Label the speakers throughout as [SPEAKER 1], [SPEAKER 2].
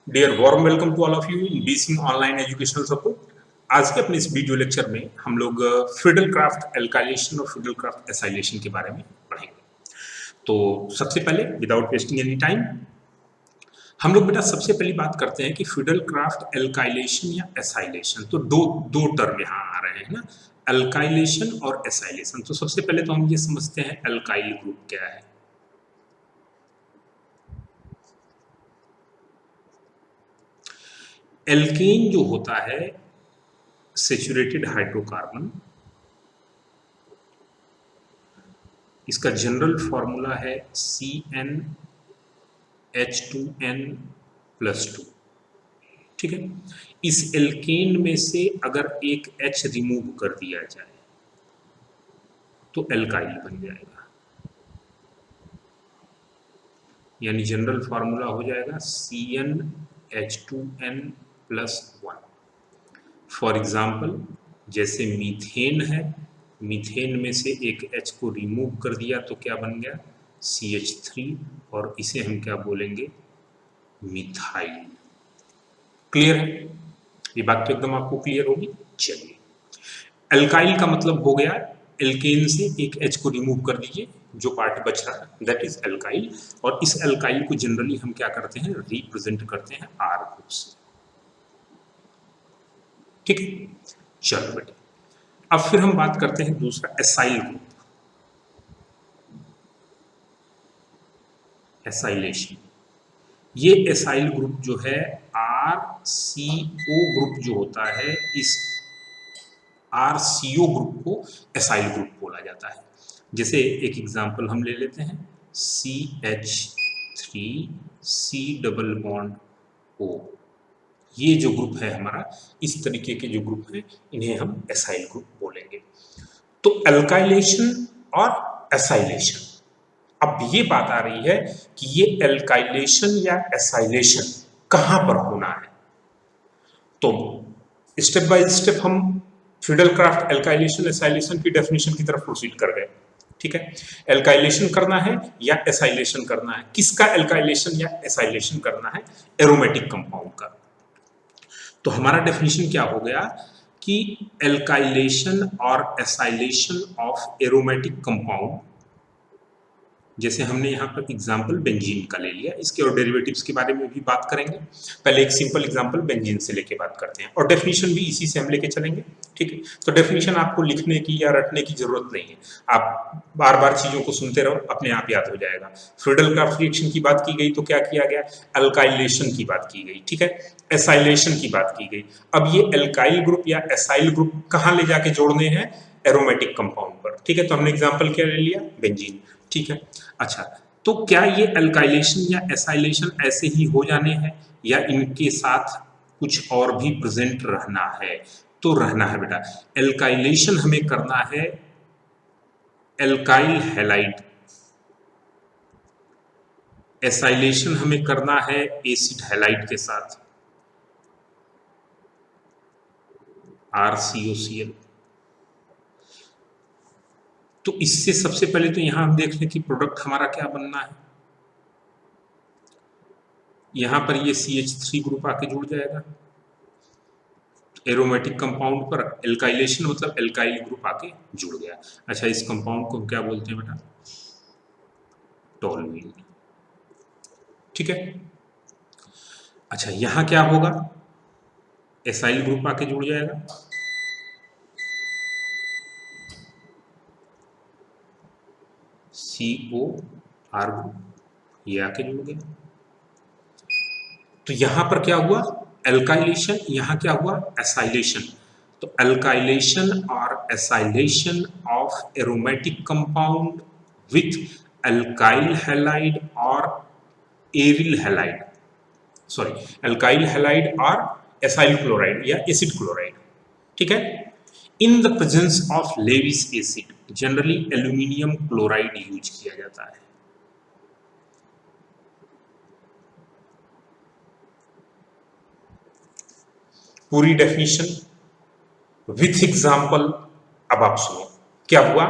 [SPEAKER 1] Dear warm welcome to all of you in बीसिंग online educational support. आज के अपने इस वीडियो लेक्चर में हम लोग फिडलक्राफ्ट एल्काइलेशन और फिडलक्राफ्ट एसाइलेशन के बारे में पढ़ेंगे। तो सबसे पहले विदाउट वेस्टिंग एनी टाइम हम लोग बेटा सबसे पहली बात करते हैं कि फिडलक्राफ्ट एल्काइलेशन या एसाइलेशन। तो दो टर्म यहाँ आ रहे हैं ना, एल्काइलेशन और एसाइलेशन। तो सबसे पहले तो हम ये समझते हैं एल्काइल ग्रुप क्या है। एल्केन जो होता है सैचुरेटेड हाइड्रोकार्बन, इसका जनरल फॉर्मूला है CnH2n+2। ठीक है, इस एल्केन में से अगर एक H रिमूव कर दिया जाए तो एल्काइल बन जाएगा, यानी जनरल फॉर्मूला हो जाएगा CnH2n+1। फॉर एग्जाम्पल जैसे मीथेन है, मीथेन में से एक H को रिमूव कर दिया तो क्या बन गया CH3, और इसे हम क्या बोलेंगे मिथाइल। क्लियर है, ये बात तो एकदम आपको क्लियर होगी। चलिए, एल्काइल का मतलब हो गया एल्केन से एक H को रिमूव कर दीजिए, जो पार्ट बच रहा है दैट इज एल्काइल। और इस एल्काइल को जनरली हम क्या करते हैं, रिप्रेजेंट करते हैं R ग्रुप से। ठीक है, चलो बेटा अब फिर हम बात करते हैं दूसरा एसाइल ग्रुप, एसाइलेशन। ये एसाइल ग्रुप जो है RCO ग्रुप जो होता है, इस RCO ग्रुप को एसाइल ग्रुप बोला जाता है। जैसे एक एग्जांपल हम ले लेते हैं CH3C+O। ये जो ग्रुप है हमारा, इस तरीके के जो ग्रुप हैं इन्हें हम एसाइल ग्रुप बोलेंगे। तो एल्काइलेशन और एसाइलेशन, अब ये बात आ रही है कि ये एल्काइलेशन या एसाइलेशन कहां पर होना है। तो स्टेप बाय स्टेप हम फिडलक्राफ्ट एल्काइलेशन एसाइलेशन की डेफिनेशन की तरफ प्रोसीड कर गए। ठीक है, एल्काइलेशन करना है या एसाइलेशन करना है, किसका एल्काइलेशन या एसाइलेशन करना है, एरोमेटिक कंपाउंड का। तो हमारा डेफिनेशन क्या हो गया कि एल्काइलेशन और एसाइलेशन ऑफ एरोमेटिक कंपाउंड, जैसे हमने यहाँ पर एग्जाम्पल बेंजीन का ले लिया, इसके और डेरिवेटिव्स के बारे में भी बात करेंगे। पहले एक सिंपल एग्जाम्पल बेंजीन से लेके बात करते हैं और डेफिनेशन भी इसी से हम लेके चलेंगे। ठीक है, तो डेफिनेशन आपको लिखने की या रटने की जरूरत नहीं है, आप बार बार चीजों को सुनते रहो, अपने आप याद हो जाएगा। फिडलक्राफ्ट रिएक्शन की बात की गई तो क्या किया गया, अल्काइलेशन की बात की गई। ठीक है, एसाइलेशन की बात की गई। अब ये एल्काइल ग्रुप या एसाइल ग्रुप कहाँ ले जाके जोड़ने हैं, एरोमेटिक कंपाउंड पर। ठीक है, तो हमने एग्जाम्पल क्या ले लिया, बेंजीन। ठीक है, अच्छा तो क्या ये एल्काइलेशन या एसाइलेशन ऐसे ही हो जाने हैं या इनके साथ कुछ और भी प्रेजेंट रहना है? तो रहना है बेटा, एल्काइलेशन हमें करना है एल्काइल हैलाइड, एसाइलेशन हमें करना है एसिड हैलाइड के साथ RCOCl। तो इससे सबसे पहले तो यहां हम देख लें कि प्रोडक्ट हमारा क्या बनना है। यहां पर ये CH3 ग्रुप आके जुड़ जाएगा, एरोमेटिक कंपाउंड पर एल्काइलेशन मतलब एल्काइल ग्रुप आके जुड़ गया। अच्छा, इस कंपाउंड को हम क्या बोलते हैं बेटा, टोल्यूइन। ठीक है, अच्छा यहां क्या होगा, एसाइल ग्रुप आके जुड़ जाएगा, COR ग्रुप, ये आके जुड़ गया। तो यहां पर क्या हुआ, एल्काइलेशन, यहां क्या हुआ, एसाइलेशन। तो एल्काइलेशन और acylation of aromatic compound with alkyl halide और aryl halide, sorry alkyl halide और एसाइल क्लोराइड या एसिड क्लोराइड। ठीक है, in the presence of Lewis acid, generally aluminium chloride use किया जाता है। पूरी डेफिनेशन विथ एग्जाम्पल अब आप सुनो क्या हुआ,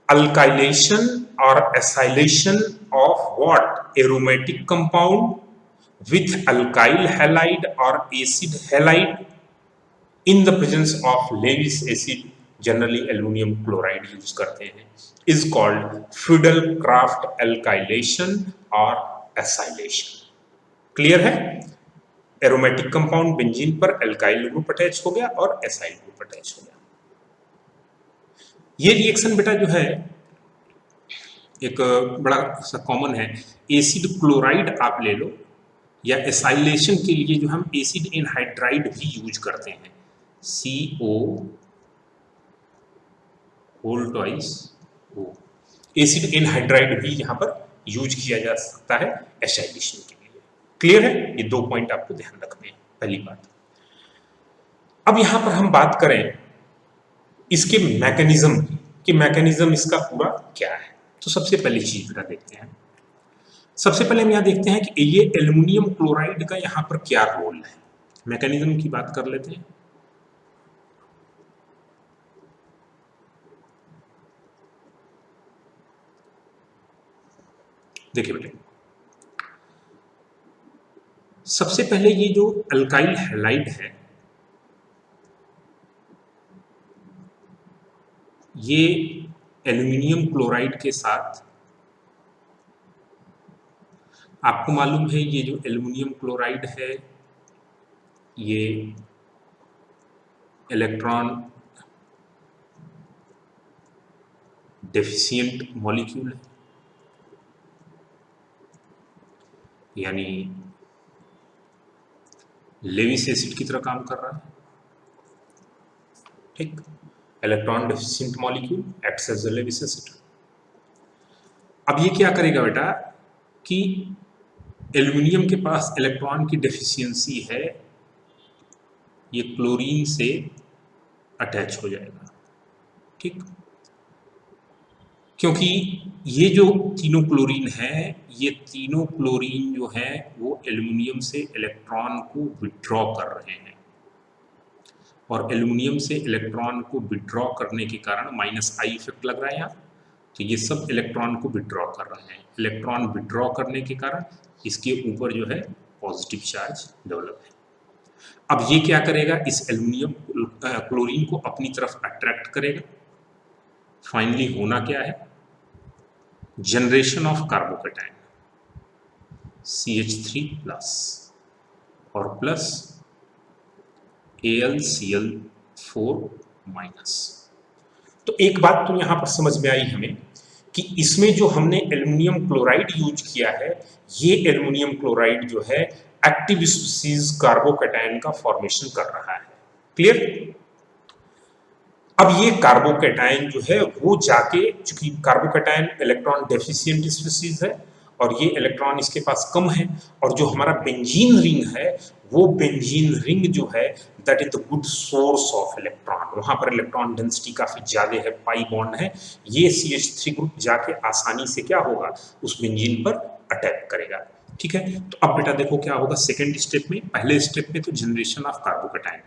[SPEAKER 1] अल्काइलेशन और acylation of what, aromatic compound with alkyl halide or acid halide in the presence of Lewis acid, generally aluminium chloride use करते हैं, इज कॉल्ड फ्रीडल-क्राफ्ट एल्काइलेशन और एसाइलेशन। क्लियर है? एरोमेटिक कंपाउंड बेंजीन पर alkyl group attach हो गया और acyl group attach हो गया। ये रिएक्शन बेटा जो है एक बड़ा सा कॉमन है, एसिड क्लोराइड आप ले लो, या एसाइलेशन के लिए जो हम एसिड एनहाइड्राइड भी यूज करते हैं, CO whole twice O, acid anhydride भी यहां पर यूज किया जा सकता है एसाइलेशन के लिए। क्लियर है? ये 2 पॉइंट आपको ध्यान रखने हैं, पहली बात। अब यहां पर हम बात करें इसके मैकेनिज्म की, कि मैकेनिज्म इसका पूरा क्या है। तो सबसे पहली चीज बेटा देखते हैं, सबसे पहले हम यहां देखते हैं कि ये एल्युमिनियम क्लोराइड का यहां पर क्या रोल है। मैकेनिज्म की बात कर लेते हैं। देखिए बेटे, सबसे पहले ये जो अल्काइल हैलाइड है, ये एल्युमिनियम क्लोराइड के साथ, आपको मालूम है ये जो एल्युमिनियम क्लोराइड है ये इलेक्ट्रॉन डेफिशिएंट मॉलिक्यूल है, यानी लेविस एसिड की तरह काम कर रहा है। ठीक, electron deficient molecule acts as a Lewis acid. अब ये क्या करेगा बेटा कि एल्युमिनियम के पास इलेक्ट्रॉन की डेफिशिएंसी है, ये क्लोरीन से अटैच हो जाएगा। ठीक, क्योंकि ये जो तीनों क्लोरीन है, ये तीनों क्लोरीन जो है वो एल्युमिनियम से इलेक्ट्रॉन को विड्रॉ कर रहे हैं, और एल्युमिनियम से इलेक्ट्रॉन को विड्रॉ करने के कारण -I इफेक्ट लग रहा है यहाँ, तो ये सब इलेक्ट्रॉन को विड्रॉ कर रहे हैं। इलेक्ट्रॉन विड्रॉ करने के कारण इसके ऊपर जो है पॉजिटिव चार्ज डेवलप है। अब ये क्या करेगा, इस एल्युमिनियम क्लोरीन को अपनी तरफ अट्रैक्ट करेगा। फाइनली होना क्या है, जनरेशन ऑफ कार्बोकैटायन CH3+ और प्लस AlCl4-। तो एक बात तो यहां पर समझ में आई हमें कि इसमें जो हमने एल्युमिनियम क्लोराइड यूज किया है, ये एल्युमिनियम क्लोराइड जो है एक्टिव स्पीसीज कार्बोकैटायन का फॉर्मेशन कर रहा है। क्लियर? अब ये कार्बोकैटायन जो है वो जाके, चूंकि कार्बोकैटायन इलेक्ट्रॉन डेफिशिएंट स्पीसीज है और ये इलेक्ट्रॉन इसके पास कम है, और जो हमारा बेंजीन रिंग है वो बेंजीन रिंग जो है that is the good source of electron, वहां पर इलेक्ट्रॉन डेंसिटी काफी ज्यादा है, पाई बॉन्ड है, ये CH3 ग्रुप जाके आसानी से क्या होगा, उस बेंजीन पर अटैक करेगा। ठीक है, तो अब बेटा देखो क्या होगा सेकेंड स्टेप में। पहले स्टेप में तो जनरेशन ऑफ कार्बोकैटायन,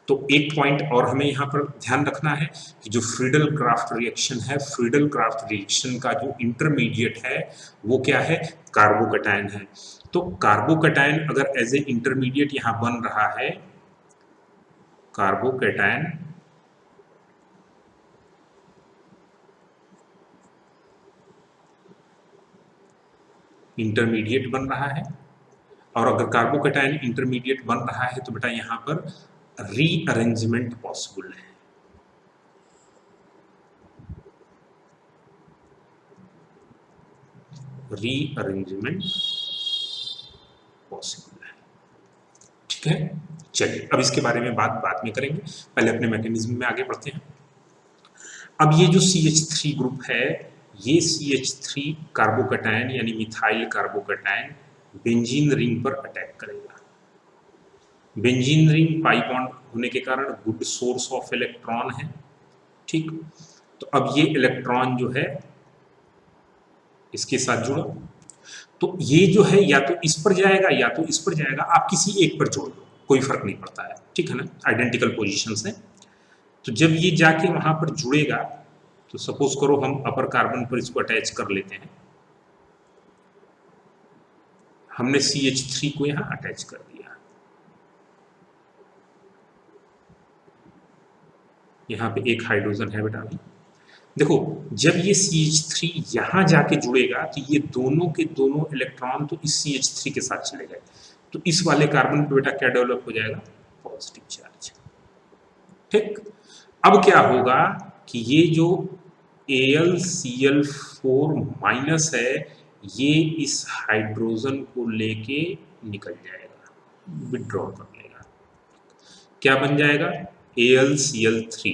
[SPEAKER 1] तो एक पॉइंट और हमें यहाँ पर ध्यान रखना है कि जो फ्रीडल क्राफ्ट रिएक्शन है, फ्रीडल क्राफ्ट रिएक्शन का जो इंटरमीडिएट है वो क्या है, कार्बोकैटायन है। तो कार्बोकैटायन अगर एज ए इंटरमीडिएट यहाँ बन रहा है, कार्बोकैटायन इंटरमीडिएट बन रहा है, और अगर कार्बोकैटायन इंटरमीडिएट बन रहा है तो बेटा यहाँ पर रीअरेंजमेंट पॉसिबल है। रीअरेंजमेंट पॉसिबल है। ठीक है, चलिए अब इसके बारे में बात बाद में करेंगे, पहले अपने मैकेनिज्म में आगे बढ़ते हैं। अब ये जो CH3 ग्रुप है, ये CH3 कार्बोकैटायन यानी मिथाइल कार्बोकैटायन बेंजीन रिंग पर अटैक करेगा। बेंजीन रिंग पाई बॉन्ड होने के कारण गुड सोर्स ऑफ इलेक्ट्रॉन है। ठीक, तो अब ये इलेक्ट्रॉन जो है इसके साथ जुड़ा, तो ये जो है या तो इस पर जाएगा या तो इस पर जाएगा, आप किसी एक पर जोड़ लो, कोई फर्क नहीं पड़ता है। ठीक है ना, आइडेंटिकल पोजीशंस हैं। तो जब ये जाके वहां पर जुड़ेगा, तो सपोज करो हम अपर कार्बन पर इसको अटैच कर लेते हैं, हमने CH3 को यहां अटैच कर दिया, यहां पे एक हाइड्रोजन है बेटा। अभी देखो, जब ये CH3 यहां जाके जुड़ेगा तो ये दोनों के दोनों इलेक्ट्रॉन तो इस CH3 के साथ चले गए, तो इस वाले कार्बन पे बेटा क्या डेवलप हो जाएगा, पॉजिटिव चार्ज। ठीक, अब क्या होगा कि ये जो AlCl4 माइनस है, ये इस हाइड्रोजन को लेके निकल जाएगा, विड्रॉ कर लेगा। क्या बन जाएगा, AlCl3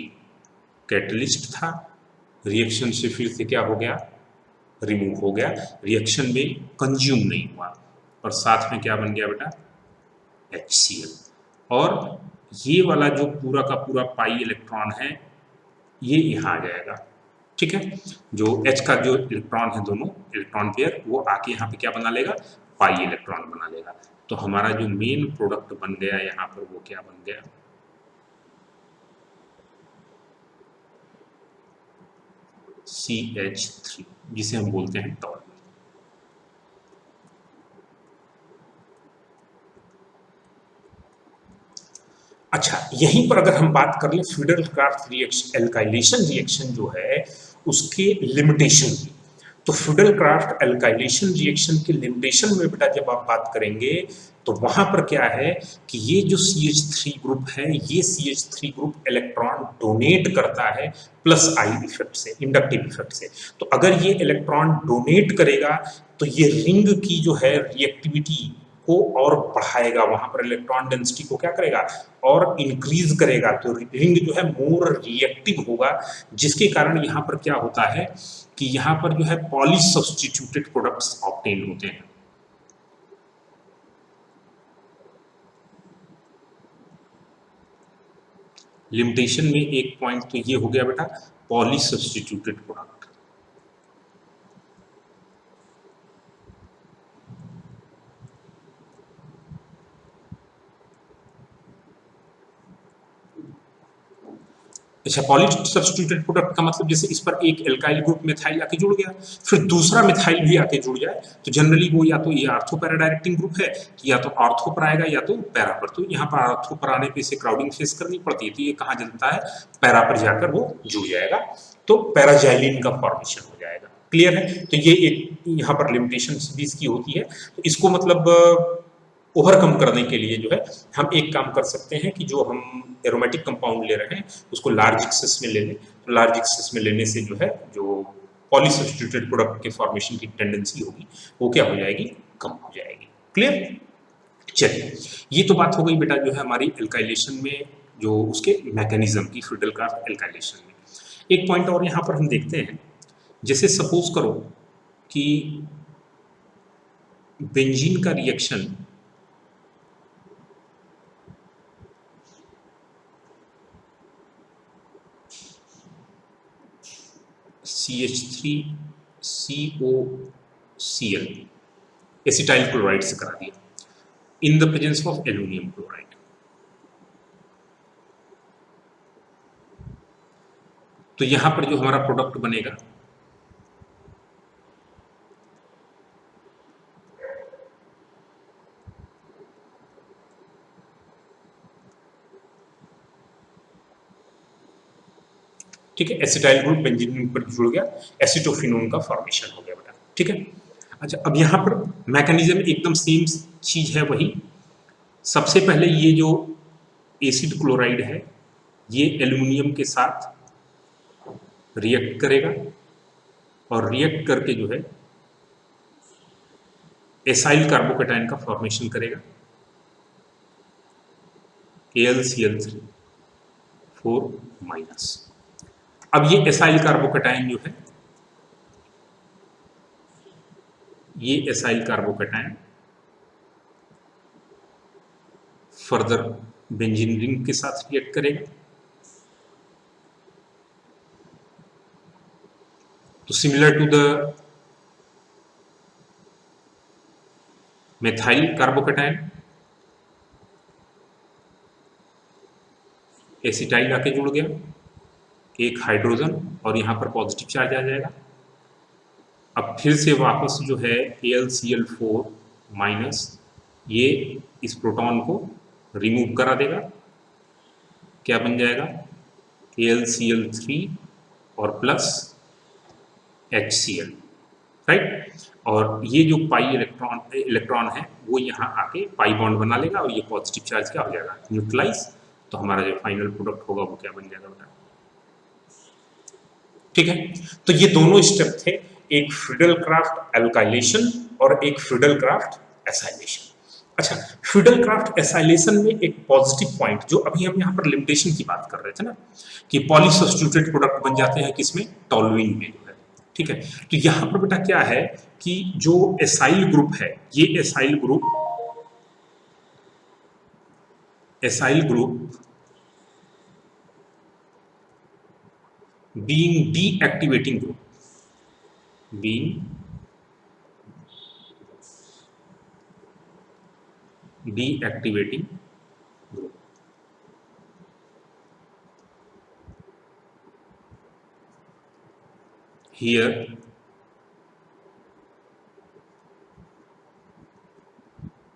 [SPEAKER 1] कैटलिस्ट था, रिएक्शन से फिर से क्या हो गया, रिमूव हो गया, रिएक्शन में कंज्यूम नहीं हुआ, और साथ में क्या बन गया बेटा, HCl। और ये वाला जो पूरा का पूरा पाई इलेक्ट्रॉन है ये यहाँ आ जाएगा। ठीक है, जो H का जो इलेक्ट्रॉन है, दोनों इलेक्ट्रॉन पेयर, वो आके यहाँ पे क्या बना लेगा, पाई इलेक्ट्रॉन बना लेगा। तो हमारा जो मेन प्रोडक्ट बन गया यहाँ पर वो क्या बन गया, CH3, जिसे हम बोलते हैं टॉल। अच्छा, यहीं पर अगर हम बात कर लें फ्यूडल-क्राफ्ट रिएक्शन, एल्काइलेशन रिएक्शन जो है उसके लिमिटेशन की, तो फ्यूडल-क्राफ्ट एल्काइलेशन रिएक्शन के लिमिटेशन में बेटा जब आप बात करेंगे तो वहां पर क्या है कि ये जो CH3 ग्रुप है, ये CH3 ग्रुप इलेक्ट्रॉन डोनेट करता है प्लस आई इफेक्ट से, इंडक्टिव इफेक्ट से। तो अगर ये इलेक्ट्रॉन डोनेट करेगा तो ये रिंग की जो है रिएक्टिविटी को और बढ़ाएगा, वहां पर इलेक्ट्रॉन डेंसिटी को क्या करेगा, और इंक्रीज करेगा, तो रिंग जो है मोर रिएक्टिव होगा, जिसके कारण यहाँ पर क्या होता है कि यहाँ पर जो है पॉलिश सब्स्टिट्यूटेड प्रोडक्ट्स ऑब्टेन होते हैं। लिमिटेशन में एक पॉइंट तो ये हो गया बेटा, पॉलिश सब्स्टिट्यूटेड प्रोडक्ट। अच्छा, पॉलिश सब्स्टिट्यूटेड प्रोडक्ट का मतलब जैसे इस पर एक एल्काइल ग्रुप मिथाइल आके जुड़ गया, फिर दूसरा मिथाइल भी आके जुड़ जाए, तो जनरली वो या तो ये आर्थो पैरा डायरेक्टिंग ग्रुप है, या तो आर्थो पर आएगा या तो पैरा पर। तो यहाँ पर आर्थो पर आने पे इसे क्राउडिंग फेस करनी पड़ती है, तो ये कहाँ जलता है, पैरा पर जाकर वो जुड़ जाएगा, तो पैराजाइलिन का फॉर्मेशन हो जाएगा। क्लियर है, तो ये एक यहाँ पर लिमिटेशन भी इसकी होती है। तो इसको मतलब ओवरकम करने के लिए जो है हम एक काम कर सकते हैं कि जो हम एरोमेटिक कंपाउंड ले रहे हैं उसको लार्ज एक्सेस में ले लें। तो लार्ज एक्सेस में लेने से जो है जो पॉलीसब्स्टिट्यूटेड प्रोडक्ट के फॉर्मेशन की टेंडेंसी होगी वो क्या हो जाएगी, कम हो जाएगी। क्लियर, चलिए ये तो बात हो गई बेटा जो है हमारी एल्काइलेशन में जो उसके मैकेनिज्म की, फ्यूडल-क्राफ्ट एल्काइलेशन में। एक पॉइंट और यहाँ पर हम देखते हैं, जैसे सपोज करो कि बेंजीन का रिएक्शन CH3COCl एसिटाइल क्लोराइड से करा दिया इन the presence of aluminium chloride. तो यहां पर जो हमारा प्रोडक्ट बनेगा ठीक है, एसिटाइल ग्रुप बेंजीन पर जुड़ गया, एसिटोफिनोन का फॉर्मेशन हो गया बेटा। ठीक है, अच्छा अब यहाँ पर मैकेनिज्म एकदम सेम चीज है वही। सबसे पहले ये जो एसिड क्लोराइड है ये एल्यूमिनियम के साथ रिएक्ट करेगा और रिएक्ट करके जो है एसाइल कार्बोकेटाइन का फॉर्मेशन करेगा, AlCl4 माइनस। अब ये एसाइल कार्बोकेटाइन जो है, ये acyl carbocation further benzene ring के साथ रिएक्ट करेगा। तो similar to the methyl carbocation, acetyl आके जुड़ गया, एक हाइड्रोजन और यहां पर पॉजिटिव चार्ज आ जाएगा। अब फिर से वापस जो है AlCl4 माइनस ये इस प्रोटॉन को रिमूव करा देगा, क्या बन जाएगा AlCl3 और प्लस HCl, राइट। और ये जो पाई इलेक्ट्रॉन है वो यहाँ आके पाई बॉन्ड बना लेगा और ये पॉजिटिव चार्ज क्या हो जाएगा, न्यूट्रलाइज। तो हमारा जो फाइनल प्रोडक्ट होगा वो क्या बन जाएगा बेटा, ठीक है। तो ये दोनों स्टेप थे, एक फ्रीडल क्राफ्ट एल्काइलेशन और एक फ्रीडल क्राफ्ट एसाइलेशन। अच्छा, फ्रीडल क्राफ्ट एसाइलेशन में एक पॉजिटिव पॉइंट, जो अभी हम यहाँ पर लिमिटेशन की बात कर रहे थे ना, कि पॉलीसब्स्टिट्यूटेड प्रोडक्ट बन जाते हैं किसमें, टॉलुइन में जो है, ठीक है। तो यहाँ पर बेटा क्या है कि जो एसाइल ग्रुप है, ये acyl group being deactivating group, being deactivating group. Here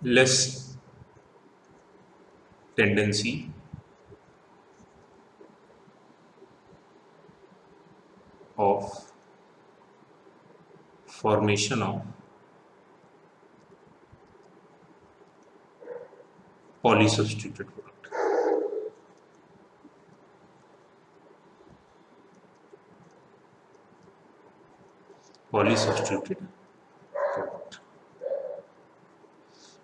[SPEAKER 1] less tendency of formation of polysubstituted product. Polysubstituted product.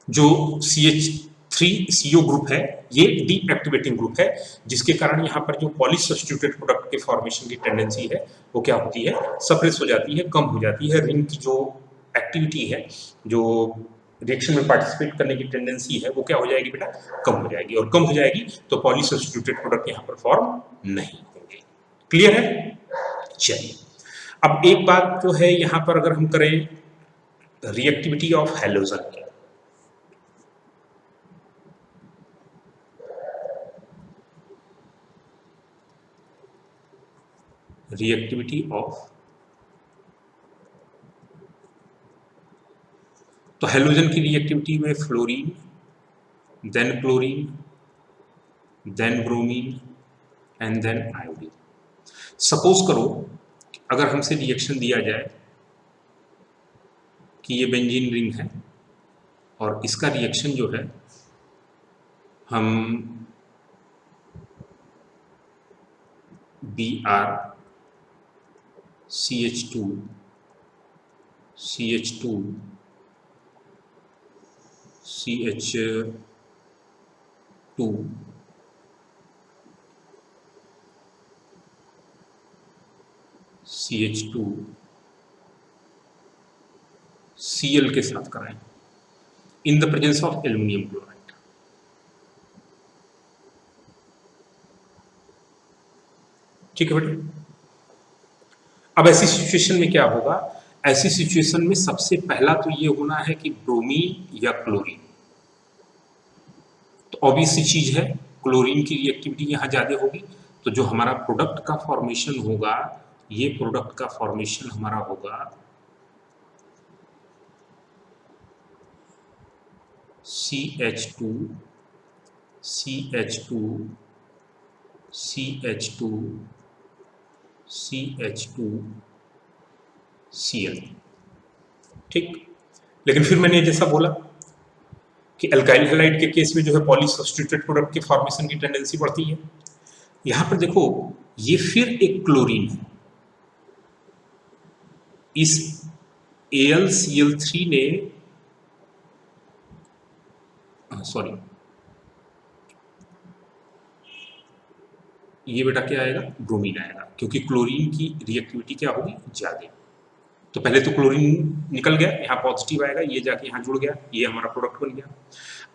[SPEAKER 1] जो CH3CO ग्रुप है ये डीएक्टिवेटिंग ग्रुप है, जिसके कारण यहाँ पर जो पॉलीसब्स्टिट्यूटेड प्रोडक्ट के फॉर्मेशन की टेंडेंसी है वो क्या होती है, सप्रेस हो जाती है, कम हो जाती है। रिंग की जो एक्टिविटी है, जो रिएक्शन में पार्टिसिपेट करने की टेंडेंसी है, वो क्या हो जाएगी बेटा, कम हो जाएगी। और कम हो जाएगी तो पॉलीसब्स्टिट्यूटेड प्रोडक्ट यहाँ पर फॉर्म नहीं होंगे। क्लियर है? चलिए, अब एक बात जो है यहाँ पर अगर हम करें रिएक्टिविटी ऑफ हैलोजन की, रिएक्टिविटी ऑफ, तो हेलोजन की रिएक्टिविटी में fluorine, then chlorine, then bromine and then iodine. Suppose करो अगर हमसे रिएक्शन दिया जाए कि ये बेंजीन रिंग है और इसका रिएक्शन जो है हम Br CH2 CH2 CH2 CH2 Cl के साथ कराएं इन the presence of aluminium chloride. ठीक है बेटा। अब ऐसी सिचुएशन में क्या होगा, ऐसी सिचुएशन में सबसे पहला तो ये होना है कि ब्रोमीन या क्लोरीन, तो ऑब्वियस सी चीज है क्लोरीन की रिएक्टिविटी यहाँ ज्यादा होगी, तो जो हमारा प्रोडक्ट का फॉर्मेशन होगा, ये प्रोडक्ट का फॉर्मेशन हमारा होगा CH2 CH2 CH2 CH2 Cl। ठीक, लेकिन फिर मैंने जैसा बोला कि अल्काइल हैलाइड के केस में जो है पॉलीसब्स्टिट्यूटेड प्रोडक्ट के फॉर्मेशन की टेंडेंसी बढ़ती है। यहां पर देखो ये फिर एक क्लोरीन है, इस AlCl3 ने सॉरी ये बेटा क्या आएगा, ब्रोमीन आएगा, क्योंकि क्लोरीन की रिएक्टिविटी क्या होगी, ज्यादा। तो पहले तो क्लोरीन निकल गया, यहाँ पॉजिटिव आएगा, ये जाके यहाँ जुड़ गया, ये हमारा प्रोडक्ट बन गया।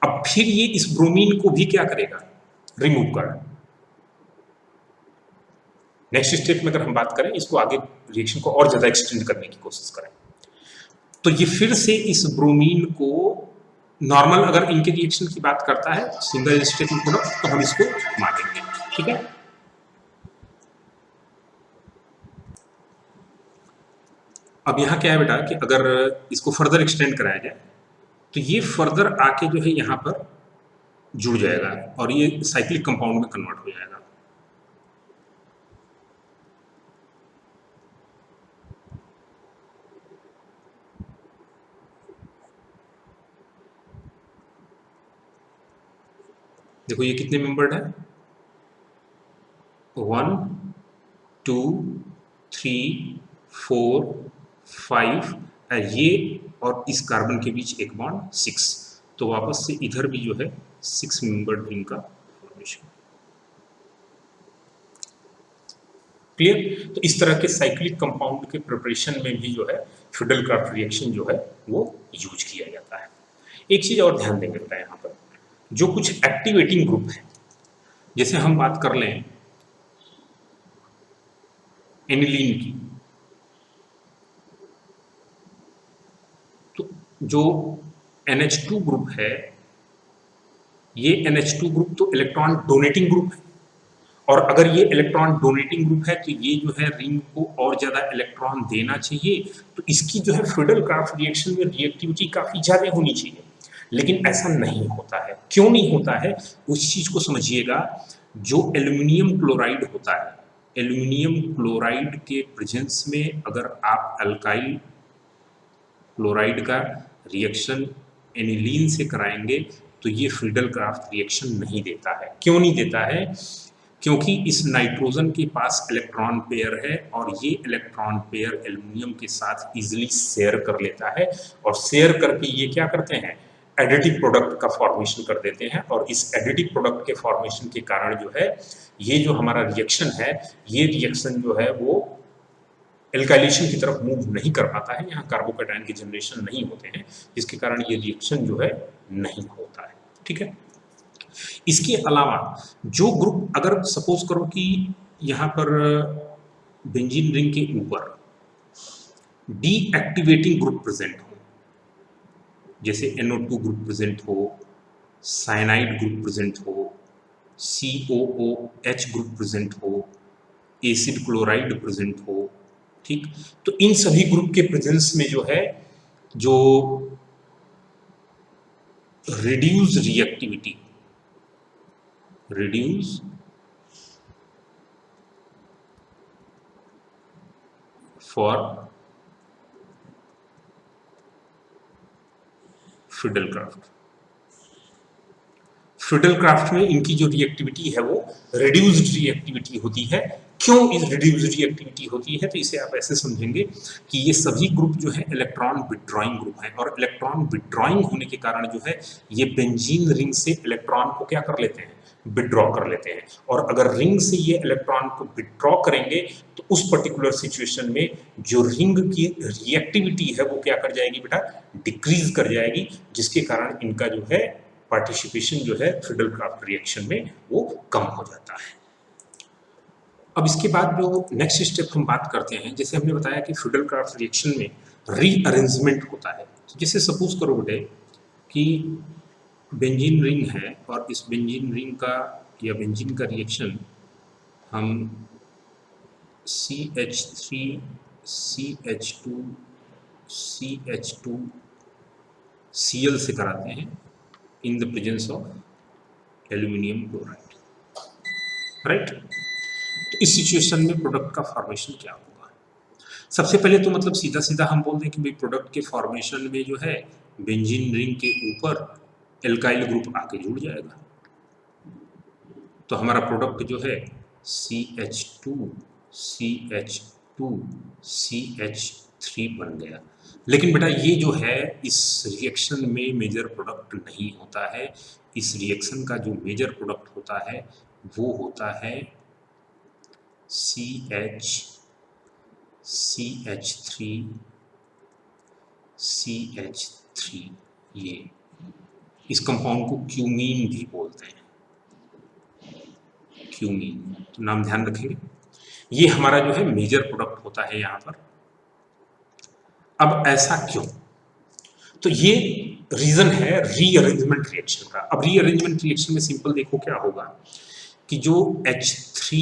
[SPEAKER 1] अब फिर ये इस ब्रोमीन को भी क्या करेगा, रिमूव कर। नेक्स्ट स्टेप में अगर हम बात करें, इसको आगे रिएक्शन को और ज्यादा एक्सटेंड करने की कोशिश करें, तो ये फिर से इस ब्रोमीन को नॉर्मल अगर इनके रिएक्शन की बात करता है सिंगल स्टेट प्रोडक्ट, तो हम इसको मानेंगे। ठीक है, अब यहाँ क्या है बेटा कि अगर इसको फर्दर एक्सटेंड कराया जाए तो ये फर्दर आके जो है यहाँ पर जुड़ जाएगा और ये साइक्लिक कंपाउंड में कन्वर्ट हो जाएगा। देखो ये कितने मेंबर्ड है, 1 2 3 4 5 ये और इस कार्बन के बीच एक बॉन्ड 6, तो वापस से इधर भी जो है 6 मेंबर्ड रिंग का फॉर्मेशन। क्लियर? तो इस तरह के साइक्लिक कंपाउंड के प्रिपरेशन में भी जो है फिडल-क्राफ्ट रिएक्शन जो है वो यूज किया जाता है। एक चीज और ध्यान देंगे बेटा, यहाँ पर जो कुछ एक्टिवेटिंग ग्रुप है, जैसे हम बात कर लें एनिलीन की, तो जो NH2 ग्रुप है, ये NH2 ग्रुप तो इलेक्ट्रॉन डोनेटिंग ग्रुप है, और अगर ये इलेक्ट्रॉन डोनेटिंग ग्रुप है तो ये जो है रिंग को और ज्यादा इलेक्ट्रॉन देना चाहिए, तो इसकी जो है फिडल-क्राफ्ट रिएक्शन में रिएक्टिविटी काफी ज्यादा होनी चाहिए, लेकिन ऐसा नहीं होता है। क्यों नहीं होता है, उस चीज को समझिएगा। जो एल्यूमिनियम क्लोराइड होता है, एल्यूमिनियम क्लोराइड के प्रेजेंस में अगर आप अल्काइल क्लोराइड का रिएक्शन एनिलीन से कराएंगे तो ये फिडल-क्राफ्ट रिएक्शन नहीं देता है। क्यों नहीं देता है? क्योंकि इस नाइट्रोजन के पास इलेक्ट्रॉन पेयर है और ये इलेक्ट्रॉन पेयर एल्युमिनियम के साथ इजीली शेयर कर लेता है, और शेयर करके ये क्या करते हैं, एडिटिव प्रोडक्ट का फॉर्मेशन कर देते हैं, और इस एडिटिव प्रोडक्ट के फॉर्मेशन के कारण जो है ये जो हमारा रिएक्शन है, ये रिएक्शन जो है वो एल्काइलेशन की तरफ मूव नहीं कर पाता है, यहाँ कार्बोकैटायन के जनरेशन नहीं होते हैं, जिसके कारण ये रिएक्शन जो है नहीं होता है। ठीक है? इसके अलावा जो ग्रुप, अगर सपोज करो कि यहाँ पर बेंजीन रिंग के ऊपर डीएक्टिवेटिंग ग्रुप प्रेजेंट हो, जैसे NO2 ग्रुप प्रेजेंट हो, साइनाइड ग्रुप प्रेजेंट हो, COOH ग्रुप प्रेजेंट हो, एसिड क्लोराइड प्रेजेंट हो, ठीक, तो इन सभी ग्रुप के प्रेजेंस में जो है जो reduce reactivity, reduce for fiddle-craft. Fiddle-craft में इनकी जो रिएक्टिविटी है वो रिड्यूस्ड रिएक्टिविटी होती है। क्यों इस रिड्यूस्ड रिएक्टिविटी होती है, तो इसे आप ऐसे समझेंगे कि ये सभी ग्रुप जो है इलेक्ट्रॉन विड्रॉइंग ग्रुप हैं, और इलेक्ट्रॉन विड्रॉइंग होने के कारण जो है ये बेंजीन रिंग से इलेक्ट्रॉन को क्या कर लेते हैं, विड्रॉ कर लेते हैं, और अगर रिंग से ये इलेक्ट्रॉन को विड्रॉ करेंगे तो उस पर्टिकुलर सिचुएशन में जो रिंग की रिएक्टिविटी है वो क्या कर जाएगी बेटा, डिक्रीज कर जाएगी, जिसके कारण इनका जो है पार्टिसिपेशन जो है फिडल-क्राफ्ट रिएक्शन में वो कम हो जाता है। अब इसके बाद जो नेक्स्ट स्टेप हम बात करते हैं, जैसे हमने बताया कि फिडल-क्राफ्ट रिएक्शन में रीअरेंजमेंट होता है। तो जैसे सपोज करो बेटे कि बेंजीन रिंग है, और इस बेंजीन रिंग का या बेंजीन का रिएक्शन हम CH3 CH2 CH2 Cl से कराते हैं इन the presence of aluminium chloride, right. तो इस सिचुएशन में प्रोडक्ट का फॉर्मेशन क्या होगा? सबसे पहले तो मतलब सीधा सीधा हम बोल दें कि भाई प्रोडक्ट के फॉर्मेशन में जो है बेंजीन रिंग के ऊपर एल्काइल ग्रुप आके जुड़ जाएगा, तो हमारा प्रोडक्ट जो है CH2 CH2 CH3 बन गया। लेकिन बेटा ये जो है इस रिएक्शन में मेजर प्रोडक्ट नहीं होता है। इस रिएक्शन का जो मेजर प्रोडक्ट होता है वो होता है CH3 CH3। ये इस कंपाउंड को क्यूमीन भी बोलते हैं, क्यूमीन, तो नाम ध्यान रखेंगे। ये हमारा जो है मेजर प्रोडक्ट होता है यहाँ पर। अब ऐसा क्यों? तो ये रीजन है रीअरेंजमेंट रिएक्शन का। अब रीअरेंजमेंट रिएक्शन में सिंपल देखो क्या होगा कि जो H3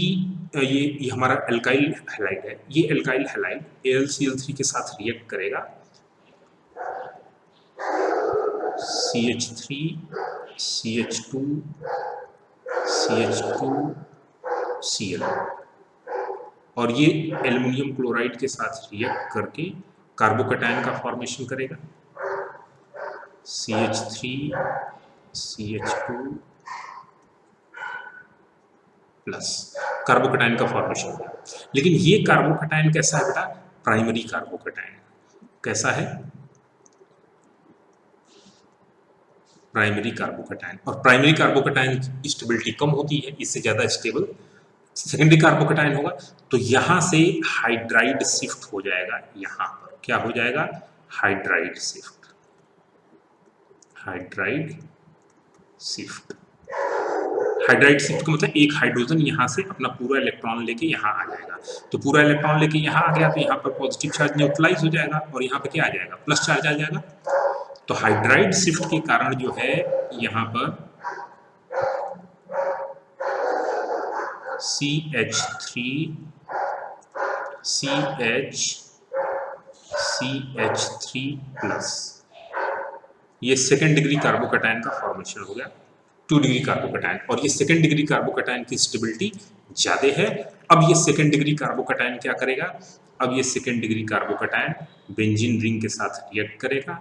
[SPEAKER 1] ये हमारा एल्काइल हैलाइड है, ये एल्काइल हैलाइड AlCl3 के साथ रिएक्ट करेगा, CH3 CH2 CH2 Cl, और ये एल्युमिनियम क्लोराइड के साथ रिएक्ट करके कार्बोकैटायन का फॉर्मेशन करेगा। CH3 CH2 प्लस कार्बोकैटायन का फॉर्मेशन होगा। लेकिन ये कार्बोकैटायन कैसा है बेटा? Primary carbocation. कैसा है? Primary carbocation. और प्राइमरी कार्बोकैटायन की स्टेबिलिटी कम होती है, इससे ज्यादा स्टेबल सेकेंडरी कार्बोकैटायन होगा। तो यहां से हाइड्राइड शिफ्ट हो जाएगा, यहां पर क्या हो जाएगा? Hydride shift. Hydride shift. Hydride shift का मतलब एक हाइड्रोजन यहां से अपना पूरा इलेक्ट्रॉन लेके यहां आ जाएगा। तो पूरा इलेक्ट्रॉन लेके यहां आ गया तो यहां पर पॉजिटिव चार्ज न्यूट्रलाइज हो जाएगा और यहां पर क्या आ जाएगा? प्लस चार्ज आ जाएगा। तो हाइड्राइड शिफ्ट के कारण जो है यहां पर CH3 CH3 प्लस, ये सेकेंड डिग्री कार्बोकैटायन का फॉर्मेशन हो गया। 2 डिग्री कार्बोकैटायन, और ये सेकेंड डिग्री कार्बोकैटायन की स्टेबिलिटी ज्यादा है। अब ये सेकेंड डिग्री कार्बोकैटायन क्या करेगा? अब ये second degree carbocation benzene ring के साथ रिएक्ट करेगा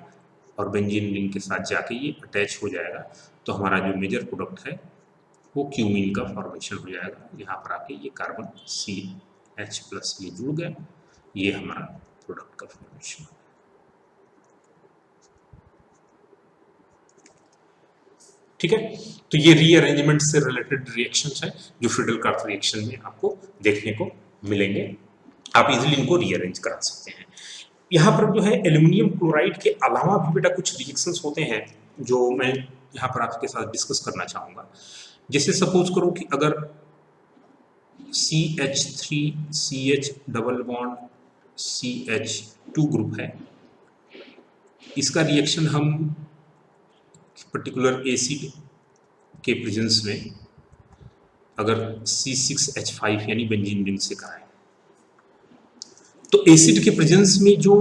[SPEAKER 1] और बेंजीन रिंग के साथ जाके ये अटैच हो जाएगा। तो हमारा जो मेजर प्रोडक्ट है वो क्यूमीन का फॉर्मेशन हो जाएगा। यहाँ पर आके ये कार्बन CH प्लस ये जुड़ गया, ये हमारा प्रोडक्ट का फॉर्मेशन। ठीक है, तो ये रीअरेंजमेंट से रिलेटेड रिएक्शंस हैं जो फ्रीडल-क्राफ्ट रिएक्शन में आपको देखने को मिलेंगे। आप इजीली इनको रीअरेंज करा सकते हैं। यहाँ पर जो है एल्युमिनियम क्लोराइड के अलावा भी बेटा कुछ रिएक्शंस होते हैं जो मैं यहाँ पर आपके साथ डिस्कस करना चाहूँगा। जैसे सपोज करो कि अगर CH3 CH double bond CH2 group है, इसका रिएक्शन हम पर्टिकुलर एसिड के प्रेजेंस में अगर C6H5 यानी बेंजीन रिंग से कराएं, तो एसिड के प्रेजेंस में जो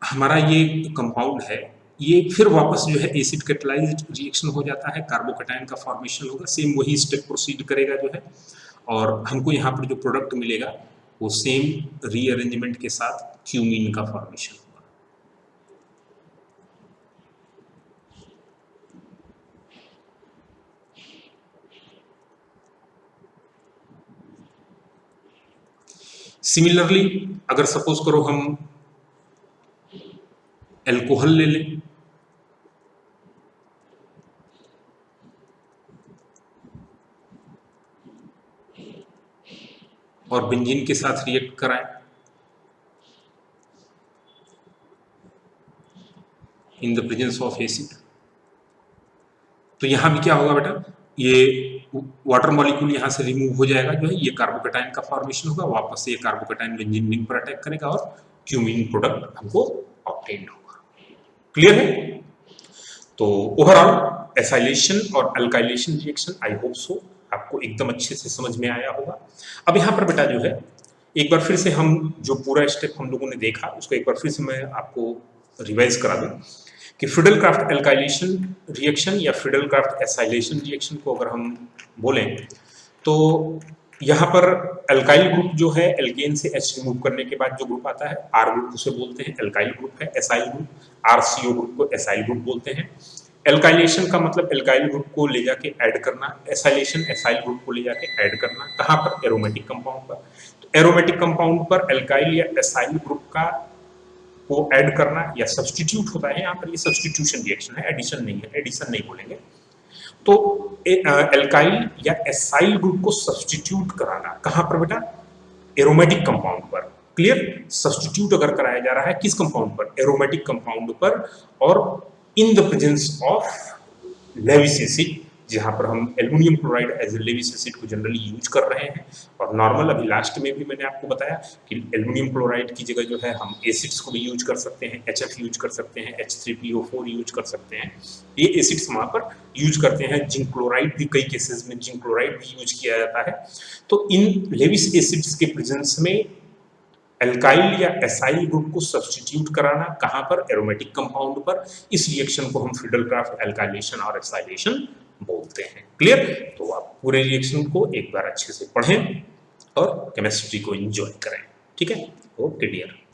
[SPEAKER 1] हमारा ये कंपाउंड है ये फिर वापस जो है एसिड कैटालाइज्ड रिएक्शन हो जाता है, कार्बोकैटायन का फॉर्मेशन होगा, सेम वही स्टेप प्रोसीड करेगा जो है, और हमको यहाँ पर जो प्रोडक्ट मिलेगा वो सेम रीअरेंजमेंट के साथ क्यूमीन का फॉर्मेशन होगा। सिमिलरली अगर सपोज करो हम अल्कोहल ले लें, और बेंजीन के साथ रिएक्ट कराएं, इन द प्रेजेंस ऑफ एसिड, तो यहां भी क्या होगा बेटा? ये वाटर मॉलिक्यूल यहां से रिमूव हो जाएगा जो है, ये कार्बोकैटायन का फॉर्मेशन होगा, वापस से ये कार्बोकैटायन बेंजीन रिंग पर अटैक करेगा और क्यूमीन प्रोडक्ट हमको ऑब्टेन होगा। क्लियर है? तो ओवरऑल एसाइलेशन और alkylation reaction I hope so आपको एकदम अच्छे से समझ में आया होगा। अब यहाँ पर बेटा जो है एक बार फिर से हम जो पूरा स्टेप हम लोगों ने देखा उसको एक बार फिर से मैं आपको रिवाइज करा दूं कि फ्रीडल-क्राफ्ट अल्काइलेशन रिएक्शन या फ्रीडल-क्राफ्ट एसाइलेशन रिएक्शन को अगर हम बोलें तो यहाँ पर अल्काइल ग्रुप जो है एल्केन से H रिमूव करने के बाद जो ग्रुप आता है R ग्रुप उसे बोलते हैं अल्काइल ग्रुप है। एसाइल ग्रुप RCO ग्रुप को एसाइल ग्रुप बोलते हैं। एल्काइलेशन का मतलब एल्काइल ग्रुप को ले जाके ऐड करना, एसाइलेशन एसाइल ग्रुप को ले जाके ऐड करना। कहाँ पर? एरोमेटिक कंपाउंड पर। तो एरोमेटिक कंपाउंड पर एल्काइल या एसाइल ग्रुप का को ऐड करना या सब्सटीट्यूट होता है। यहाँ पर ये सब्सटीट्यूशन रिएक्शन है, एडिशन नहीं है, एडिशन नहीं बोलेंगे। तो एल्काइल या एसाइल ग्रुप को सब्सटीट्यूट कराना कहां पर बेटा? एरोमेटिक कंपाउंड पर। क्लियर? सब्सटीट्यूट अगर कराया जा रहा है किस कंपाउंड पर? एरोमेटिक कंपाउंड पर, और in the presence of Lewis acid, जहां पर हम aluminium chloride as a Lewis acid को जनरली यूज कर रहे हैं। और नॉर्मल अभी लास्ट में भी मैंने आपको बताया कि एल्युमिनियम क्लोराइड की जगह जो है हम एसिड्स को भी यूज कर सकते हैं, HF यूज कर सकते हैं, H3PO4 यूज कर सकते हैं, ये एसिड्स वहां पर यूज करते हैं। जिंक क्लोराइड भी कई केसेस में जिंक क्लोराइड भी यूज किया जाता है। तो इन लेविस एसिड्स के प्रेजेंस में एल्काइल या एसाइल ग्रुप को सब्स्टिट्यूट कराना, कहां पर, एरोमेटिक कंपाउंड पर। इस रिएक्शन को हम फ्रीडल-क्राफ्ट एल्काइलेशन और एसाइलेशन बोलते हैं। क्लियर? तो आप पूरे रिएक्शन को एक बार अच्छे से पढ़ें और केमिस्ट्री को एंजॉय करें। ठीक है? Okay dear.